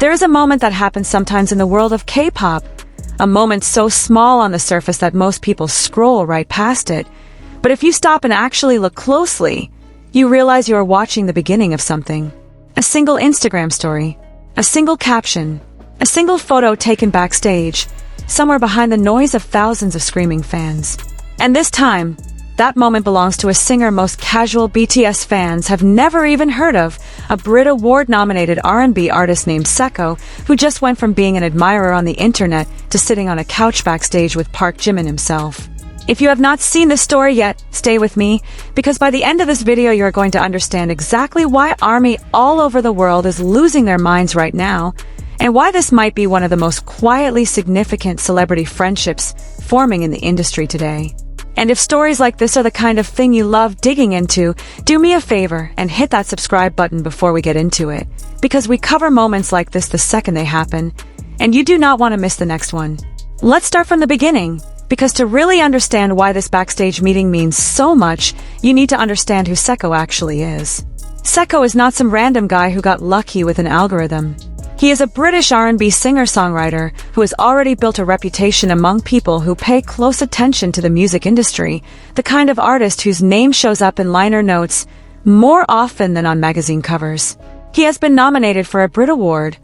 There is a moment that happens sometimes in the world of K-pop, a moment so small on the surface that most people scroll right past it. But if you stop and actually look closely, you realize you are watching the beginning of something. A single Instagram story, a single caption, a single photo taken backstage, somewhere behind the noise of thousands of screaming fans. And this time, that moment belongs to a singer most casual BTS fans have never even heard of, a BRIT Award-nominated R&B artist named Seko, who just went from being an admirer on the internet to sitting on a couch backstage with ParkJimin himself. If you have not seen this story yet, stay with me, because by the end of this video you are going to understand exactly why ARMY all over the world is losing their minds right now, and why this might be one of the most quietly significant celebrity friendships forming in the industry today. And if stories like this are the kind of thing you love digging into, do me a favor and hit that subscribe button before we get into it, because we cover moments like this the second they happen, and you do not want to miss the next one. Let's start from the beginning, because to really understand why this backstage meeting means so much, you need to understand who Seko actually is. Seko is not some random guy who got lucky with an algorithm. He is a British R&B singer-songwriter who has already built a reputation among people who pay close attention to the music industry, the kind of artist whose name shows up in liner notes more often than on magazine covers. He has been nominated for a BRIT Award,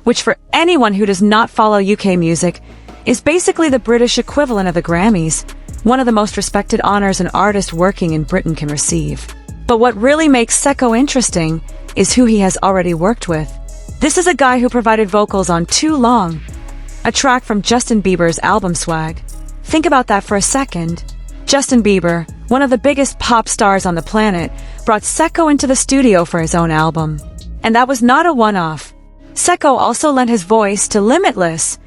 which for anyone who does not follow UK music, is basically the British equivalent of the Grammys, one of the most respected honors an artist working in Britain can receive. But what really makes Seko interesting is who he has already worked with. This is a guy who provided vocals on Too Long, a track from Justin Bieber's album Swag. Think about that for a second. Justin Bieber, one of the biggest pop stars on the planet, brought Seko into the studio for his own album. And that was not a one-off. Seko also lent his voice to Limitless,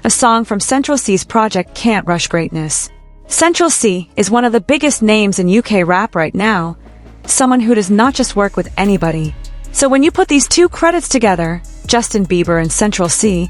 a song from Central C's project Can't Rush Greatness. Central C is one of the biggest names in UK rap right now, someone who does not just work with anybody. So when you put these two credits together, Justin Bieber and Central C,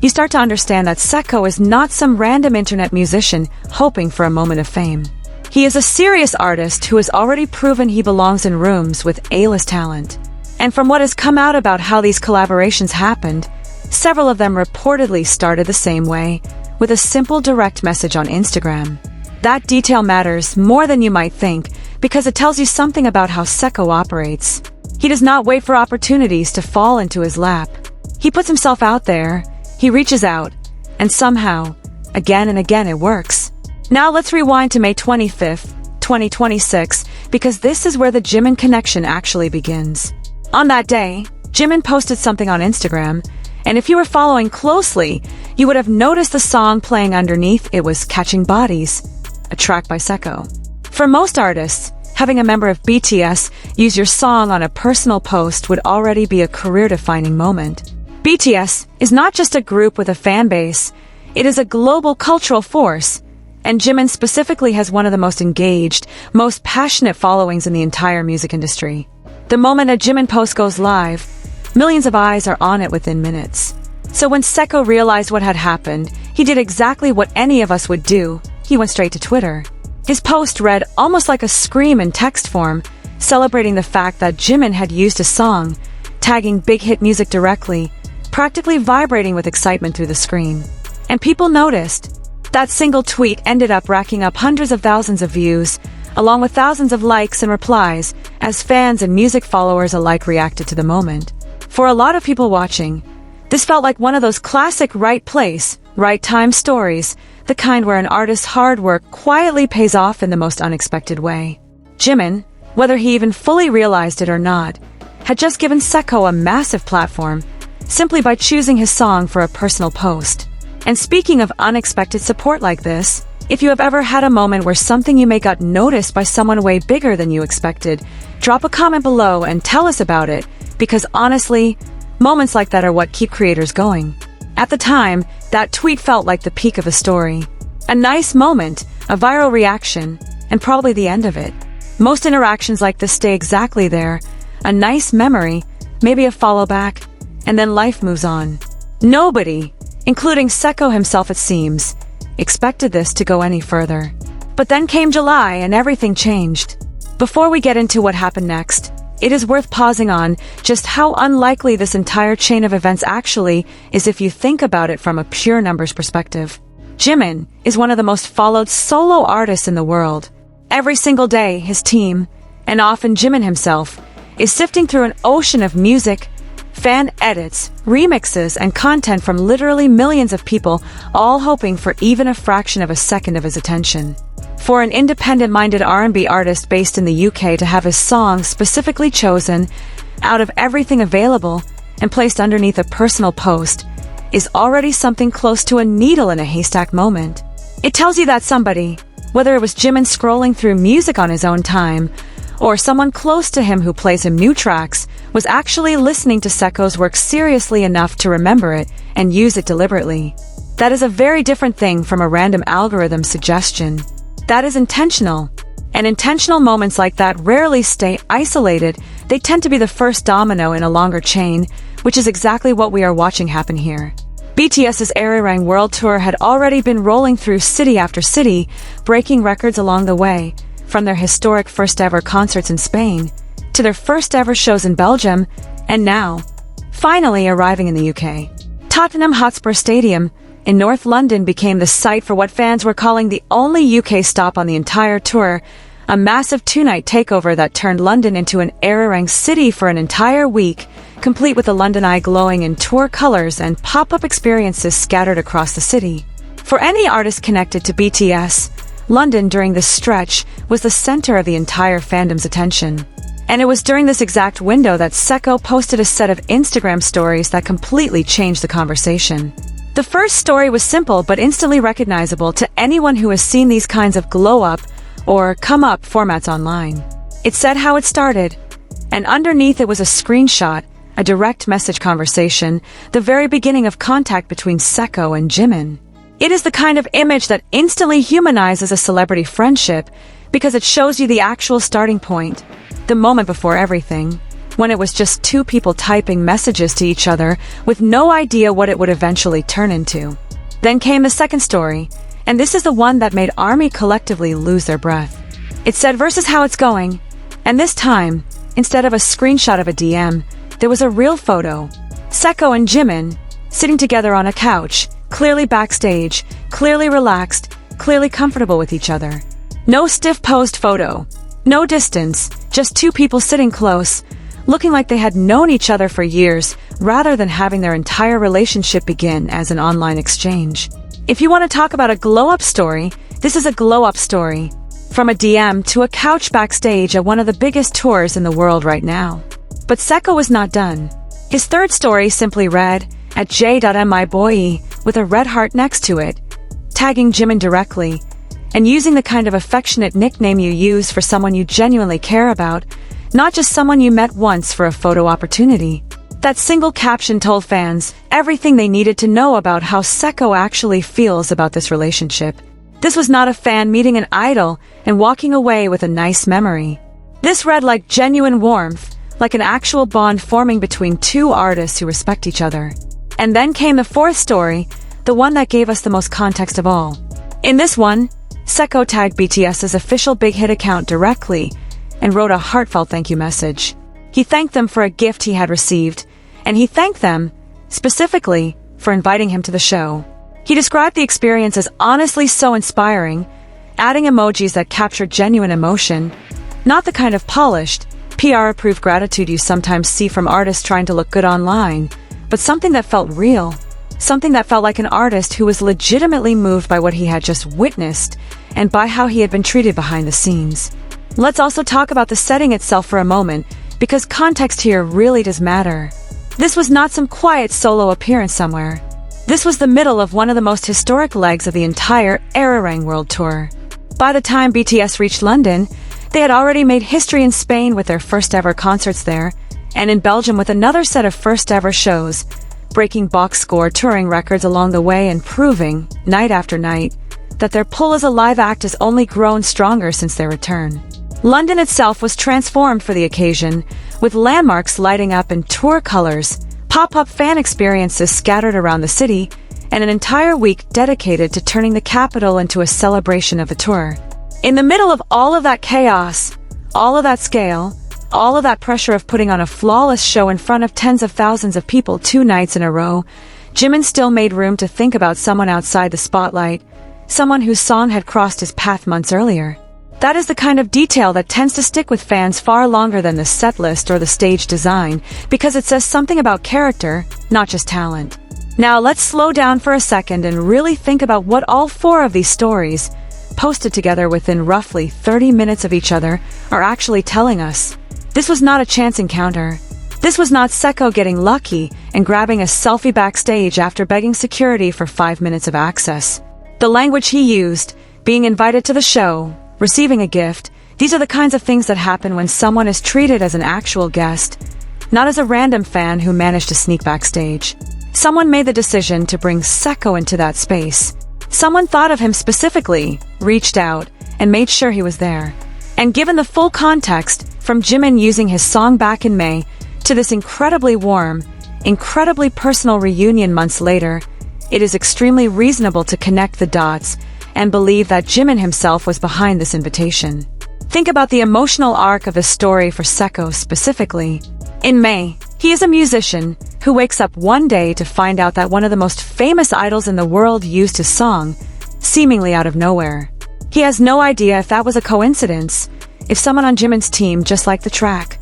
you start to understand that Seko is not some random internet musician hoping for a moment of fame. He is a serious artist who has already proven he belongs in rooms with A-list talent. And from what has come out about how these collaborations happened, several of them reportedly started the same way, with a simple direct message on Instagram. That detail matters more than you might think, because it tells you something about how Seko operates. He does not wait for opportunities to fall into his lap. He puts himself out there, he reaches out, and somehow, again and again it works. Now let's rewind to May 25th, 2026, because this is where the Jimin connection actually begins. On that day, Jimin posted something on Instagram, and if you were following closely, you would have noticed the song playing underneath. It was Catching Bodies, a track by Seko. For most artists, having a member of BTS use your song on a personal post would already be a career-defining moment. BTS is not just a group with a fan base, it is a global cultural force, and Jimin specifically has one of the most engaged, most passionate followings in the entire music industry. The moment a Jimin post goes live, millions of eyes are on it within minutes. So when Seko realized what had happened, he did exactly what any of us would do. He went straight to Twitter. His post read almost like a scream in text form, celebrating the fact that Jimin had used a song, tagging big hit music directly, practically vibrating with excitement through the screen. And people noticed. That single tweet ended up racking up hundreds of thousands of views, along with thousands of likes and replies, as fans and music followers alike reacted to the moment. For a lot of people watching, this felt like one of those classic right place, right time stories, the kind where an artist's hard work quietly pays off in the most unexpected way. Jimin, whether he even fully realized it or not, had just given Seko a massive platform, simply by choosing his song for a personal post. And speaking of unexpected support like this, if you have ever had a moment where something you made got noticed by someone way bigger than you expected, drop a comment below and tell us about it, because honestly, moments like that are what keep creators going. At the time, that tweet felt like the peak of a story. A nice moment, a viral reaction, and probably the end of it. Most interactions like this stay exactly there, a nice memory, maybe a follow back, and then life moves on. Nobody, including Seko himself it seems, expected this to go any further. But then came July and everything changed. Before we get into what happened next, it is worth pausing on just how unlikely this entire chain of events actually is if you think about it from a pure numbers perspective. Jimin is one of the most followed solo artists in the world. Every single day, his team, and often Jimin himself, is sifting through an ocean of music, fan edits, remixes, and content from literally millions of people, all hoping for even a fraction of a second of his attention. For an independent-minded R&B artist based in the UK to have his song specifically chosen out of everything available and placed underneath a personal post is already something close to a needle in a haystack moment. It tells you that somebody, whether it was Jimin scrolling through music on his own time, or someone close to him who plays him new tracks, was actually listening to Seco's work seriously enough to remember it and use it deliberately. That is a very different thing from a random algorithm suggestion. That is intentional. And intentional moments like that rarely stay isolated. They tend to be the first domino in a longer chain, which is exactly what we are watching happen here. BTS's Arirang World Tour had already been rolling through city after city, breaking records along the way, from their historic first-ever concerts in Spain, to their first-ever shows in Belgium, and now, finally arriving in the UK. Tottenham Hotspur Stadium in North London became the site for what fans were calling the only UK stop on the entire tour, a massive two-night takeover that turned London into an Arirang city for an entire week, complete with the London Eye glowing in tour colors and pop-up experiences scattered across the city. For any artist connected to BTS, London during this stretch was the center of the entire fandom's attention. And it was during this exact window that Seco posted a set of Instagram stories that completely changed the conversation. The first story was simple but instantly recognizable to anyone who has seen these kinds of glow-up or come-up formats online. It said how it started, and underneath it was a screenshot, a direct message conversation, the very beginning of contact between Seco and Jimin. It is the kind of image that instantly humanizes a celebrity friendship because it shows you the actual starting point, the moment before everything, when it was just two people typing messages to each other with no idea what it would eventually turn into. Then came the second story, and this is the one that made ARMY collectively lose their breath. It said versus how it's going, and this time, instead of a screenshot of a DM, there was a real photo. Seco and Jimin, sitting together on a couch, clearly backstage, clearly relaxed, clearly comfortable with each other. No stiff posed photo, no distance, just two people sitting close, looking like they had known each other for years, rather than having their entire relationship begin as an online exchange. If you want to talk about a glow-up story, this is a glow-up story. From a DM to a couch backstage at one of the biggest tours in the world right now. But Seco was not done. His third story simply read, at j.miboy, with a red heart next to it, tagging Jimin directly, and using the kind of affectionate nickname you use for someone you genuinely care about, not just someone you met once for a photo opportunity. That single caption told fans everything they needed to know about how Seco actually feels about this relationship. This was not a fan meeting an idol and walking away with a nice memory. This read like genuine warmth, like an actual bond forming between two artists who respect each other. And then came the fourth story, the one that gave us the most context of all. In this one, Seco tagged BTS's official Big Hit account directly and wrote a heartfelt thank you message. He thanked them for a gift he had received, and he thanked them, specifically, for inviting him to the show. He described the experience as honestly so inspiring, adding emojis that captured genuine emotion, not the kind of polished, PR-approved gratitude you sometimes see from artists trying to look good online, but something that felt real, something that felt like an artist who was legitimately moved by what he had just witnessed and by how he had been treated behind the scenes. Let's also talk about the setting itself for a moment, because context here really does matter. This was not some quiet solo appearance somewhere. This was the middle of one of the most historic legs of the entire Arirang World Tour. By the time BTS reached London, they had already made history in Spain with their first-ever concerts there, and in Belgium with another set of first-ever shows, breaking box score touring records along the way and proving, night after night, that their pull as a live act has only grown stronger since their return. London itself was transformed for the occasion, with landmarks lighting up in tour colors, pop-up fan experiences scattered around the city, and an entire week dedicated to turning the capital into a celebration of the tour. In the middle of all of that chaos, all of that scale, All of that pressure of putting on a flawless show in front of tens of thousands of people 2 nights in a row, Jimin still made room to think about someone outside the spotlight, someone whose song had crossed his path months earlier. That is the kind of detail that tends to stick with fans far longer than the set list or the stage design, because it says something about character, not just talent. Now let's slow down for a second and really think about what all 4 of these stories, posted together within roughly 30 minutes of each other, are actually telling us. This was not a chance encounter. This was not Seko getting lucky and grabbing a selfie backstage after begging security for 5 minutes of access. The language he used, being invited to the show, receiving a gift, these are the kinds of things that happen when someone is treated as an actual guest, not as a random fan who managed to sneak backstage. Someone made the decision to bring Seko into that space. Someone thought of him specifically, reached out, and made sure he was there. And given the full context, from Jimin using his song back in May, to this incredibly warm, incredibly personal reunion months later, it is extremely reasonable to connect the dots and believe that Jimin himself was behind this invitation. Think about the emotional arc of the story for Seko specifically. In May, he is a musician who wakes up one day to find out that one of the most famous idols in the world used his song, seemingly out of nowhere. He has no idea if that was a coincidence, if someone on Jimin's team just liked the track,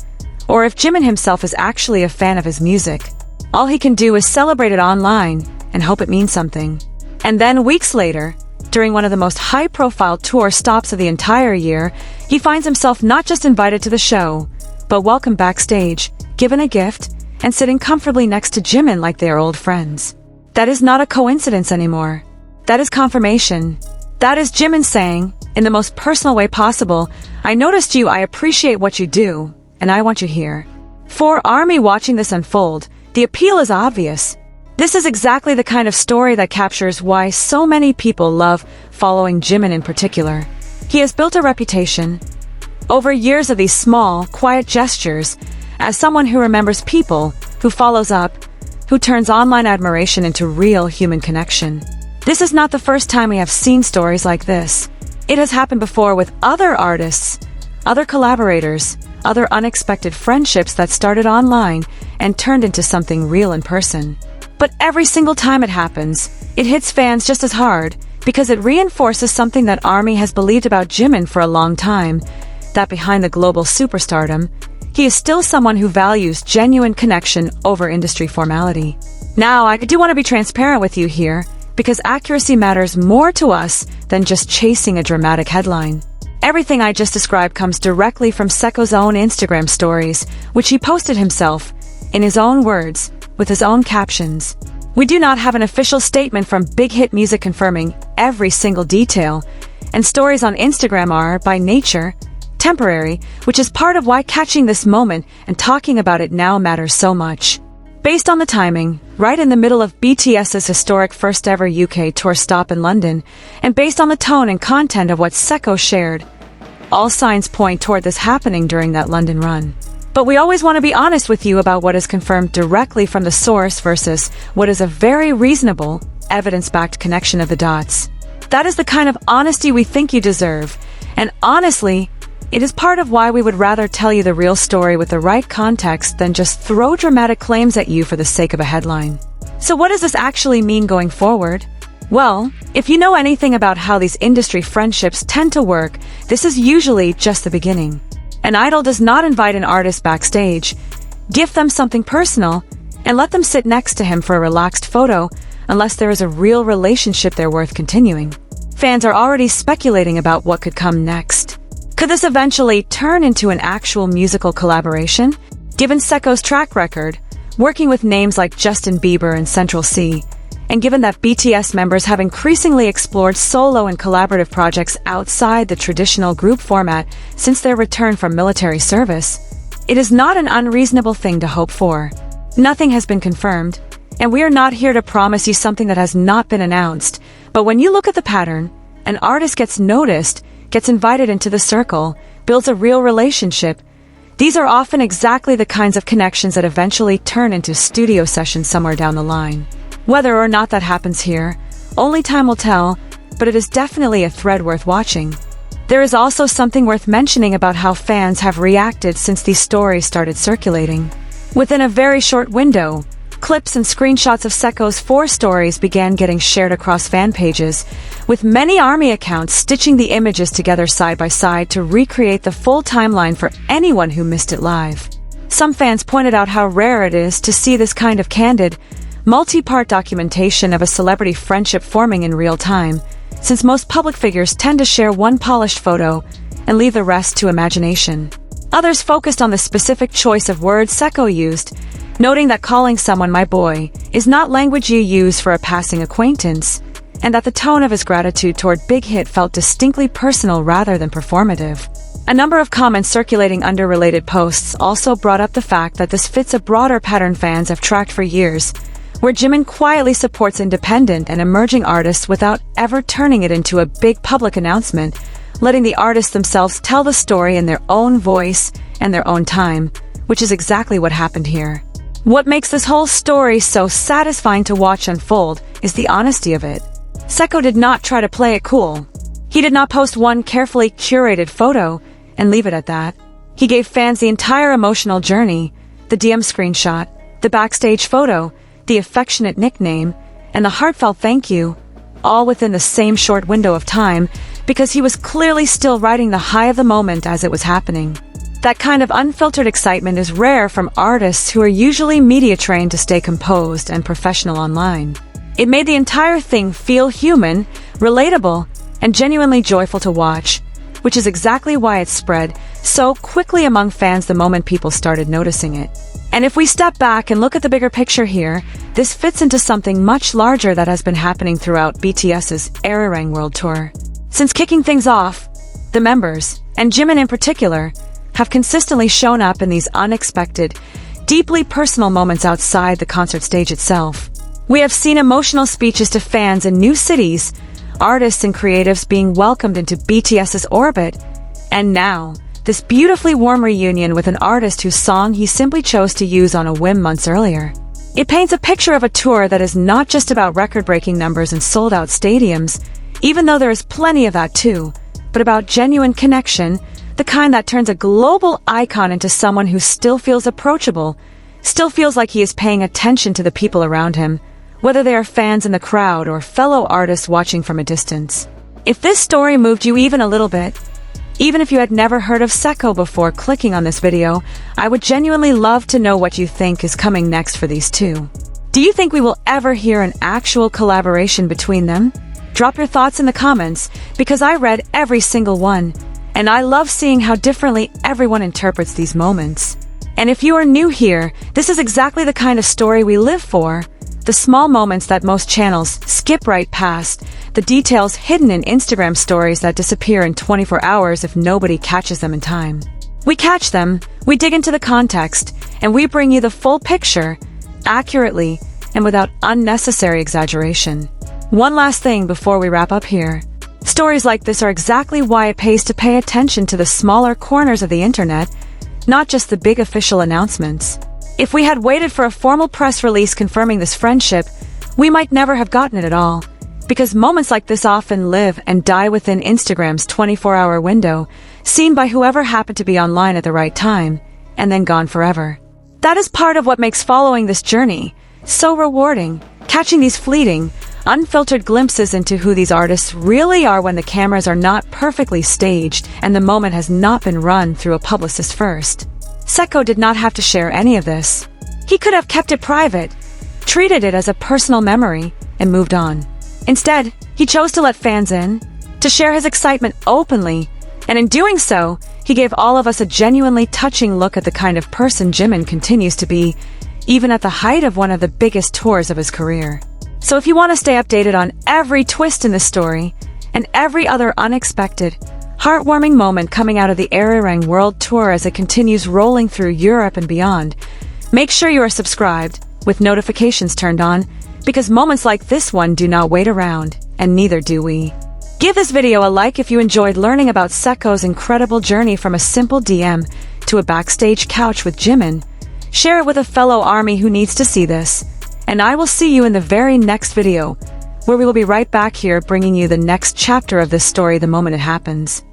or if Jimin himself is actually a fan of his music. All he can do is celebrate it online and hope it means something. And then weeks later, during one of the most high-profile tour stops of the entire year, he finds himself not just invited to the show, but welcomed backstage, given a gift, and sitting comfortably next to Jimin like they are old friends. That is not a coincidence anymore. That is confirmation. That is Jimin saying, in the most personal way possible, I noticed you, I appreciate what you do, and I want you here. For ARMY watching this unfold, the appeal is obvious. This is exactly the kind of story that captures why so many people love following Jimin in particular. He has built a reputation, over years of these small, quiet gestures, as someone who remembers people, who follows up, who turns online admiration into real human connection. This is not the first time we have seen stories like this. It has happened before with other artists, other collaborators, other unexpected friendships that started online and turned into something real in person. But every single time it happens, it hits fans just as hard, because it reinforces something that ARMY has believed about Jimin for a long time, that behind the global superstardom, he is still someone who values genuine connection over industry formality. Now, I do want to be transparent with you here, because accuracy matters more to us than just chasing a dramatic headline. Everything I just described comes directly from Seko's own Instagram stories, which he posted himself, in his own words, with his own captions. We do not have an official statement from Big Hit Music confirming every single detail, and stories on Instagram are, by nature, temporary, which is part of why catching this moment and talking about it now matters so much. Based on the timing, right in the middle of BTS's historic first-ever UK tour stop in London, and based on the tone and content of what Seko shared, all signs point toward this happening during that London run. But we always want to be honest with you about what is confirmed directly from the source versus what is a very reasonable, evidence-backed connection of the dots. That is the kind of honesty we think you deserve, and honestly, it is part of why we would rather tell you the real story with the right context than just throw dramatic claims at you for the sake of a headline. So what does this actually mean going forward? Well, if you know anything about how these industry friendships tend to work, this is usually just the beginning. An idol does not invite an artist backstage, gift them something personal, and let them sit next to him for a relaxed photo unless there is a real relationship they're worth continuing. Fans are already speculating about what could come next. Could this eventually turn into an actual musical collaboration? Given Seko's track record, working with names like Justin Bieber and Central C, and given that BTS members have increasingly explored solo and collaborative projects outside the traditional group format since their return from military service, it is not an unreasonable thing to hope for. Nothing has been confirmed, and we are not here to promise you something that has not been announced, but when you look at the pattern, an artist gets noticed, gets invited into the circle, builds a real relationship. These are often exactly the kinds of connections that eventually turn into studio sessions somewhere down the line. Whether or not that happens here, only time will tell, but it is definitely a thread worth watching. There is also something worth mentioning about how fans have reacted since these stories started circulating. Within a very short window, clips and screenshots of Seko's 4 stories began getting shared across fan pages, with many ARMY accounts stitching the images together side by side to recreate the full timeline for anyone who missed it live. Some fans pointed out how rare it is to see this kind of candid, multi-part documentation of a celebrity friendship forming in real time, since most public figures tend to share one polished photo and leave the rest to imagination. Others focused on the specific choice of words Seko used, noting that calling someone my boy is not language you use for a passing acquaintance, and that the tone of his gratitude toward Big Hit felt distinctly personal rather than performative. A number of comments circulating under related posts also brought up the fact that this fits a broader pattern fans have tracked for years, where Jimin quietly supports independent and emerging artists without ever turning it into a big public announcement, letting the artists themselves tell the story in their own voice and their own time, which is exactly what happened here. What makes this whole story so satisfying to watch unfold is the honesty of it. Seko did not try to play it cool. He did not post one carefully curated photo and leave it at that. He gave fans the entire emotional journey, the DM screenshot, the backstage photo, the affectionate nickname, and the heartfelt thank you, all within the same short window of time, because he was clearly still riding the high of the moment as it was happening. That kind of unfiltered excitement is rare from artists who are usually media trained to stay composed and professional online. It made the entire thing feel human, relatable, and genuinely joyful to watch, which is exactly why it spread so quickly among fans the moment people started noticing it. And if we step back and look at the bigger picture here, this fits into something much larger that has been happening throughout BTS's Arirang World Tour. Since kicking things off, the members, and Jimin in particular, have consistently shown up in these unexpected, deeply personal moments outside the concert stage itself. We have seen emotional speeches to fans in new cities, artists and creatives being welcomed into BTS's orbit, and now, this beautifully warm reunion with an artist whose song he simply chose to use on a whim months earlier. It paints a picture of a tour that is not just about record-breaking numbers and sold-out stadiums, even though there is plenty of that too, but about genuine connection, the kind that turns a global icon into someone who still feels approachable, still feels like he is paying attention to the people around him, whether they are fans in the crowd or fellow artists watching from a distance. If this story moved you even a little bit, even if you had never heard of Seko before clicking on this video, I would genuinely love to know what you think is coming next for these two. Do you think we will ever hear an actual collaboration between them? Drop your thoughts in the comments, because I read every single one, and I love seeing how differently everyone interprets these moments. And if you are new here, this is exactly the kind of story we live for. The small moments that most channels skip right past, the details hidden in Instagram stories that disappear in 24 hours if nobody catches them in time. We catch them, we dig into the context, and we bring you the full picture, accurately and without unnecessary exaggeration. One last thing before we wrap up here. Stories like this are exactly why it pays to pay attention to the smaller corners of the internet, not just the big official announcements. If we had waited for a formal press release confirming this friendship, we might never have gotten it at all, because moments like this often live and die within Instagram's 24-hour window, seen by whoever happened to be online at the right time, and then gone forever. That is part of what makes following this journey so rewarding, catching these fleeting, unfiltered glimpses into who these artists really are when the cameras are not perfectly staged and the moment has not been run through a publicist first. Seko did not have to share any of this. He could have kept it private, treated it as a personal memory, and moved on. Instead, he chose to let fans in, to share his excitement openly, and in doing so, he gave all of us a genuinely touching look at the kind of person Jimin continues to be, even at the height of one of the biggest tours of his career. So if you want to stay updated on every twist in this story, and every other unexpected, heartwarming moment coming out of the Arirang World Tour as it continues rolling through Europe and beyond, make sure you are subscribed, with notifications turned on, because moments like this one do not wait around, and neither do we. Give this video a like if you enjoyed learning about Seko's incredible journey from a simple DM to a backstage couch with Jimin. Share it with a fellow ARMY who needs to see this. And I will see you in the very next video, where we will be right back here bringing you the next chapter of this story the moment it happens.